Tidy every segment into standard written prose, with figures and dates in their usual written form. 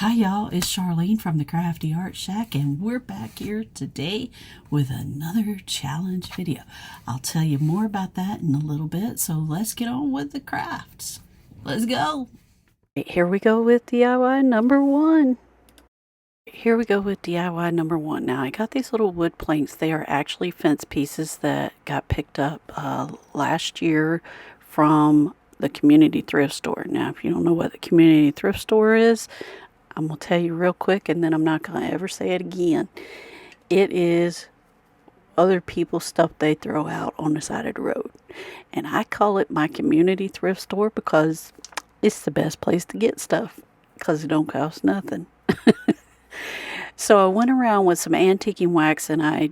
Hi y'all, it's Charlene from the Crafty Art Shack, and we're back here today with another challenge video. I'll tell you more about that in a little bit, so let's get on with the crafts. Let's go! Here we go with DIY number one. Now I got these little wood planks. They are actually fence pieces that got picked up last year from the Community Thrift Store. Now if you don't know what the Community Thrift Store is, I'm going to tell you real quick, and then I'm not going to ever say it again. It is other people's stuff they throw out on the side of the road. And I call it my community thrift store because it's the best place to get stuff because it don't cost nothing. So I went around with some antiquing wax and I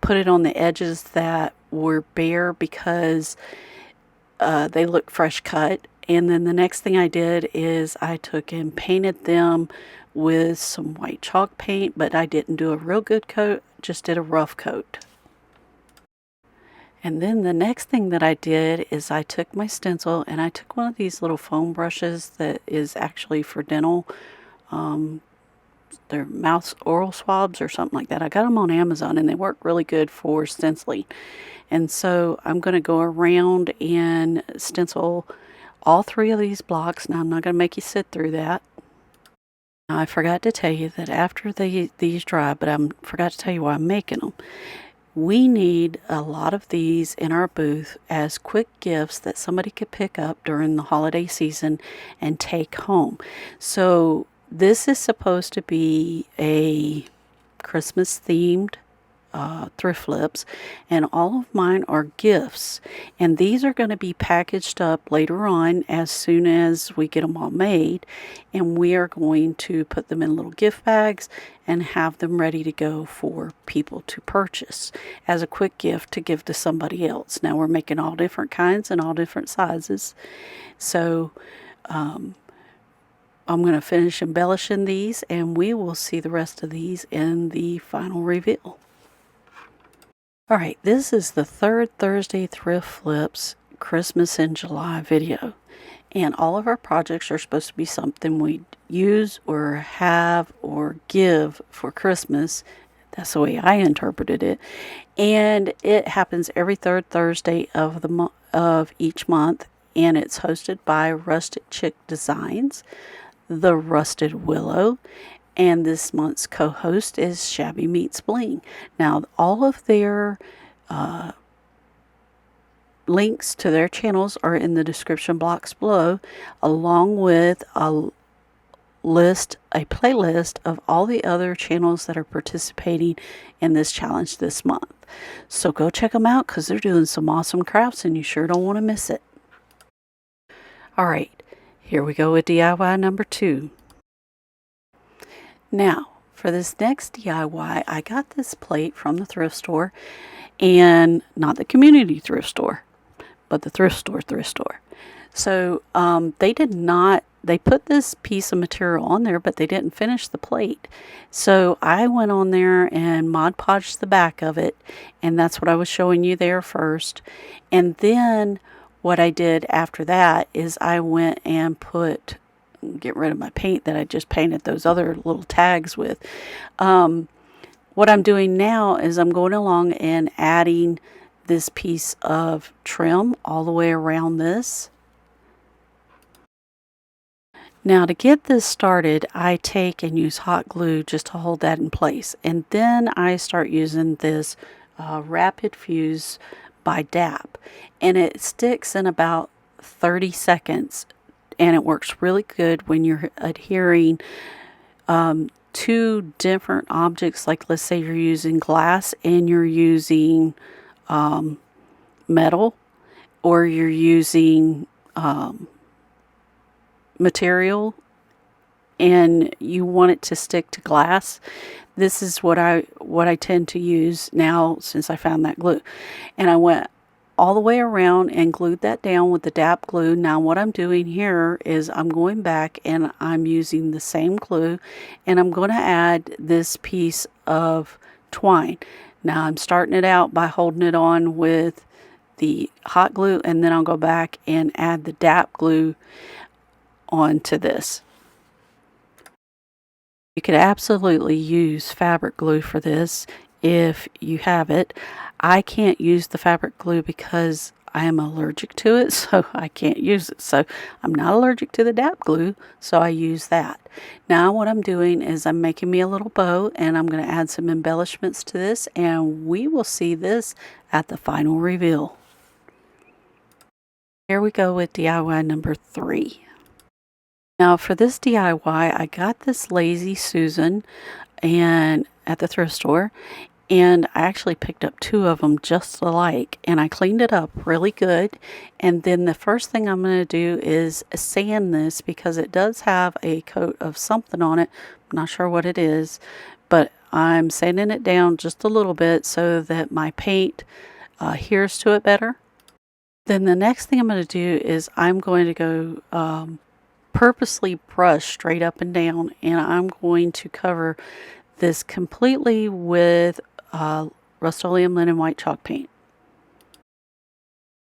put it on the edges that were bare because they looked fresh cut. And then the next thing I did is I took and painted them with some white chalk paint, but I didn't do a real good coat, just did a rough coat. And then the next thing that I did is I took my stencil and I took one of these little foam brushes that is actually for dental, they're mouth oral swabs or something like that. I got them on Amazon and they work really good for stenciling. And so I'm going to go around and stencil all three of these blocks. Now I'm not going to make you sit through that. Now, I forgot to tell you that after these dry, but I forgot to tell you why I'm making them. We need a lot of these in our booth as quick gifts that somebody could pick up during the holiday season and take home. So this is supposed to be a Christmas themed thrift flips, and all of mine are gifts, and these are going to be packaged up later on as soon as we get them all made, and we are going to put them in little gift bags and have them ready to go for people to purchase as a quick gift to give to somebody else. Now we're making all different kinds and all different sizes, so I'm going to finish embellishing these and we will see the rest of these in the final reveal. Alright, this is the third Thursday Thrift Flips Christmas in July video. And all of our projects are supposed to be something we use or have or give for Christmas. That's the way I interpreted it. And it happens every third Thursday of each month. And it's hosted by Rustic Chick Designs, the Rusted Willow, and this month's co-host is Shabbymeetsbling. Now, all of their links to their channels are in the description box below, along with a playlist of all the other channels that are participating in this challenge this month. So go check them out because they're doing some awesome crafts and you sure don't want to miss it. Alright, here we go with DIY number 2. Now, for this next DIY, I got this plate from the thrift store, and not the community thrift store, but the thrift store. So they put this piece of material on there, but they didn't finish the plate. So I went on there and Mod Podged the back of it, and that's what I was showing you there first. And then what I did after that is I went and get rid of my paint that I just painted those other little tags with. What I'm doing now is I'm going along and adding this piece of trim all the way around this. Now to get this started, I take and use hot glue just to hold that in place. And then I start using this Rapid Fuse by DAP. And it sticks in about 30 seconds. And it works really good when you're adhering two different objects. Like let's say you're using glass and you're using metal, or you're using material and you want it to stick to glass. This is what I tend to use now since I found that glue. And I went all the way around and glued that down with the DAP glue. Now what I'm doing here is I'm going back and I'm using the same glue and I'm going to add this piece of twine. Now I'm starting it out by holding it on with the hot glue, and then I'll go back and add the DAP glue onto this. You could absolutely use fabric glue for this if you have it. I can't use the fabric glue because I am allergic to it, so I can't use it. So I'm not allergic to the DAP glue, so I use that. Now what I'm doing is I'm making me a little bow, and I'm going to add some embellishments to this, and we will see this at the final reveal. Here we go with DIY number 3. Now for this DIY, I got this Lazy Susan and at the thrift store, and I actually picked up 2 of them just alike, and I cleaned it up really good. And then the first thing I'm going to do is sand this because it does have a coat of something on it. I'm not sure what it is, but I'm sanding it down just a little bit so that my paint adheres to it better. Then the next thing I'm going to do is I'm going to go purposely brush straight up and down, and I'm going to cover this completely with Rust-Oleum Linen White Chalk paint.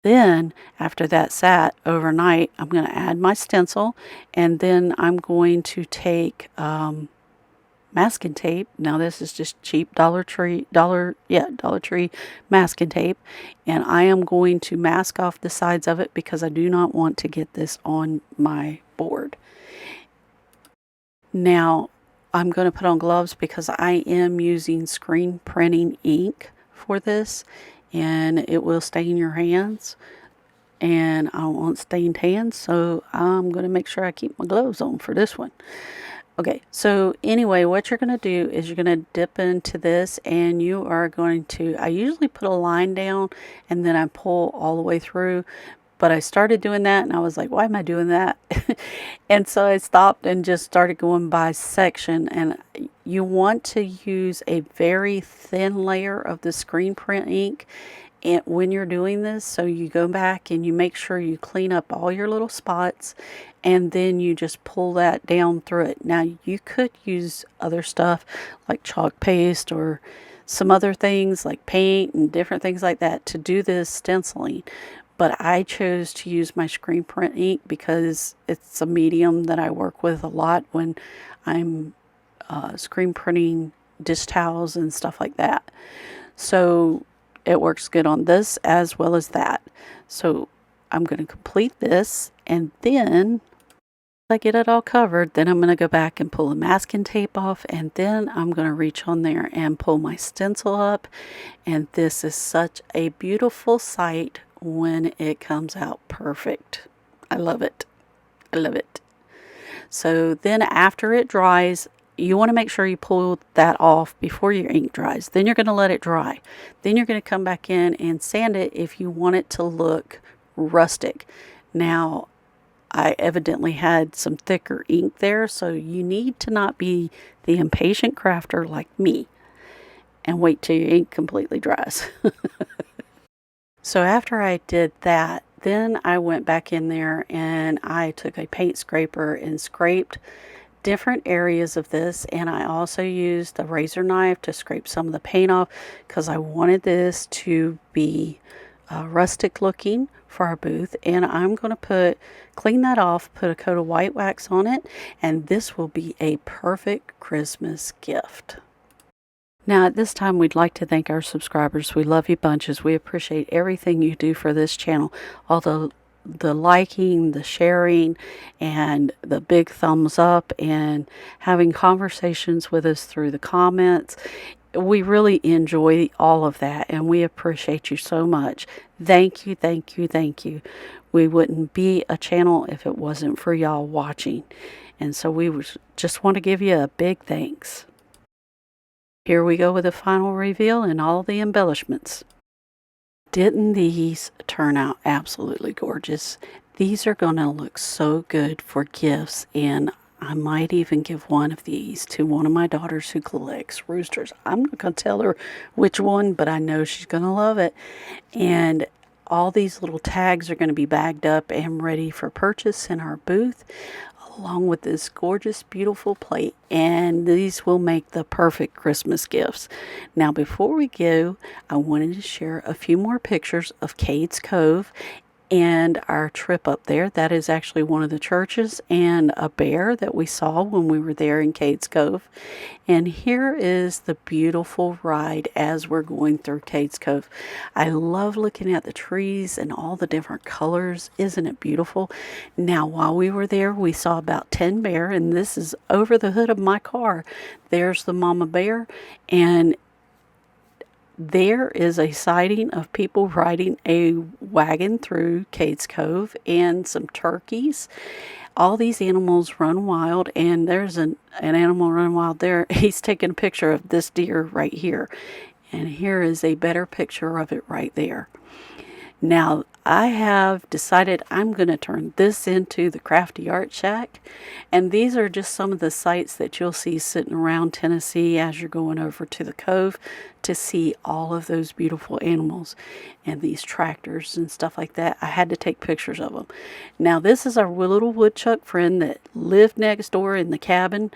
Then after that sat overnight, I'm going to add my stencil, and then I'm going to take masking tape. Now this is just cheap Dollar Tree masking tape, and I am going to mask off the sides of it because I do not want to get this on my board. Now I'm going to put on gloves because I am using screen printing ink for this, and it will stain your hands, and I don't want stained hands, so I'm going to make sure I keep my gloves on for this one. Okay, so anyway, what you're going to do is you're going to dip into this, and you are going to, I usually put a line down and then I pull all the way through, but I started doing that and I was like, why am I doing that? And so I stopped and just started going by section. And you want to use a very thin layer of the screen print ink and when you're doing this, so you go back and you make sure you clean up all your little spots, and then you just pull that down through it. Now you could use other stuff like chalk paste or some other things like paint and different things like that to do this stenciling, but I chose to use my screen print ink because it's a medium that I work with a lot when I'm screen printing dish towels and stuff like that. So it works good on this as well as that. So I'm going to complete this, and then I get it all covered, then I'm going to go back and pull the masking tape off, and then I'm going to reach on there and pull my stencil up, and this is such a beautiful sight when it comes out perfect. I love it. I love it. So then after it dries, you want to make sure you pull that off before your ink dries. Then you're going to let it dry. Then you're going to come back in and sand it if you want it to look rustic. Now, I evidently had some thicker ink there, so you need to not be the impatient crafter like me and wait till your ink completely dries. So after I did that, then I went back in there and I took a paint scraper and scraped different areas of this, and I also used a razor knife to scrape some of the paint off because I wanted this to be rustic looking for our booth. And I'm going to clean that off, put a coat of white wax on it, and this will be a perfect Christmas gift. Now at this time, we'd like to thank our subscribers. We love you bunches. We appreciate everything you do for this channel, although the liking, the sharing, and the big thumbs up, and having conversations with us through the comments. We really enjoy all of that, and we appreciate you so much. Thank you, thank you, thank you. We wouldn't be a channel if it wasn't for y'all watching, and so we just want to give you a big thanks. Here we go with the final reveal and all the embellishments. Didn't these turn out absolutely gorgeous? These are going to look so good for gifts, and I might even give one of these to one of my daughters who collects roosters. I'm not going to tell her which one, but I know she's going to love it. And all these little tags are going to be bagged up and ready for purchase in our booth, along with this gorgeous, beautiful plate. And these will make the perfect Christmas gifts. Now, before we go, I wanted to share a few more pictures of Cade's Cove. and our trip up there. That is actually one of the churches and a bear that we saw when we were there in Cades Cove. And here is the beautiful ride as we're going through Cades Cove. I love looking at the trees and all the different colors. Isn't it beautiful? Now, while we were there, we saw about 10 bear, and this is over the hood of my car. There's the mama bear, and there is a sighting of people riding a wagon through Cades Cove and some turkeys. All these animals run wild, and there's an animal running wild there. He's taking a picture of this deer right here. And here is a better picture of it right there. Now, I have decided I'm going to turn this into the Crafty Art Shack. And these are just some of the sites that you'll see sitting around Tennessee as you're going over to the Cove to see all of those beautiful animals and these tractors and stuff like that. I had to take pictures of them. Now, this is our little woodchuck friend that lived next door in the cabin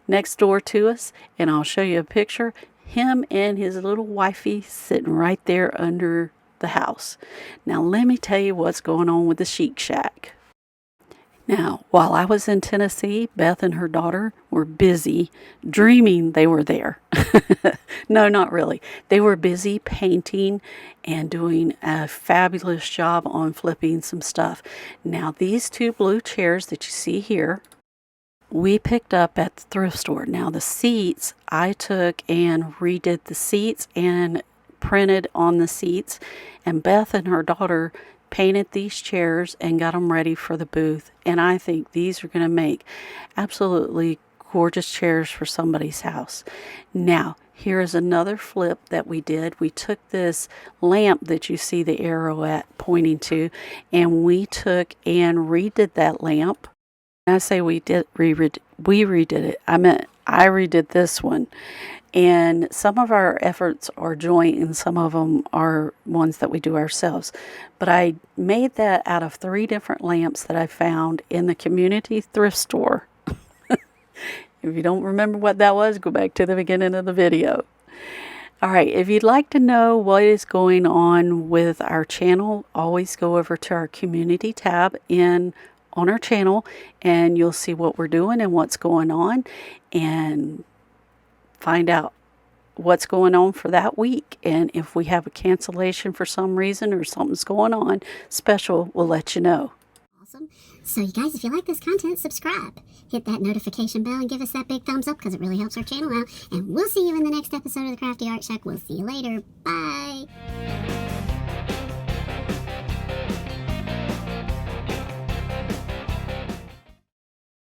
next door to us. And I'll show you a picture. Him and his little wifey sitting right there under the house. Now let me tell you what's going on with the Chic Shack. Now, while I was in Tennessee, Beth and her daughter were busy dreaming they were there. No, not really. They were busy painting and doing a fabulous job on flipping some stuff. Now, these two blue chairs that you see here, we picked up at the thrift store. Now, the seats, I took and redid the seats and printed on the seats, and Beth and her daughter painted these chairs and got them ready for the booth. And I think these are going to make absolutely gorgeous chairs for somebody's house. Now, here is another flip that we did. We took this lamp that you see the arrow at pointing to, and we took and redid that lamp. I say we redid it. I meant I redid this one. And some of our efforts are joint and some of them are ones that we do ourselves. But I made that out of 3 different lamps that I found in the Community Thrift Store. If you don't remember what that was, go back to the beginning of the video. All right, if you'd like to know what is going on with our channel, always go over to our community tab on our channel, and you'll see what we're doing and what's going on, and find out what's going on for that week. And if we have a cancellation for some reason or something's going on special, we'll let you know. Awesome. So you guys, if you like this content, subscribe. Hit that notification bell and give us that big thumbs up because it really helps our channel out. And we'll see you in the next episode of the Crafty Art Shack. We'll see you later. Bye.